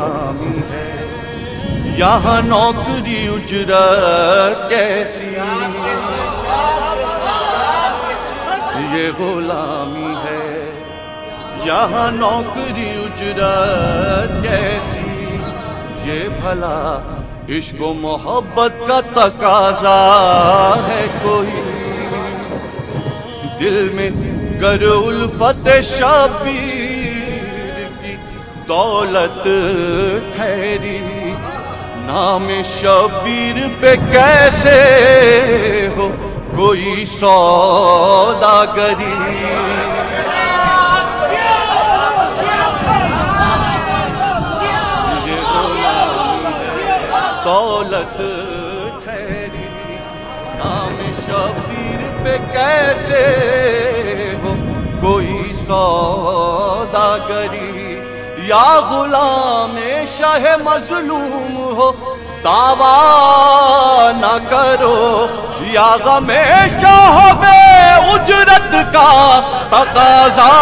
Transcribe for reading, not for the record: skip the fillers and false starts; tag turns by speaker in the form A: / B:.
A: غلامی ہے، یہاں نوکری اجرت کیسی، یہ غلامی ہے، یہاں نوکری اجرت کیسی، یہ بھلا عشق و محبت کا تقاضا ہے کوئی، دل میں گر الفت شبیر کی دولت ٹھہری، نام شبیر پہ کیسے ہو کوئی سوداگری، دولت ٹھہری، نام شبیر پہ کیسے ہو کوئی سوداگری، یا غلام شاہ مظلوم ہو دعویٰ نہ کرو، یا غم شاہ بے اجرت کا تقاضا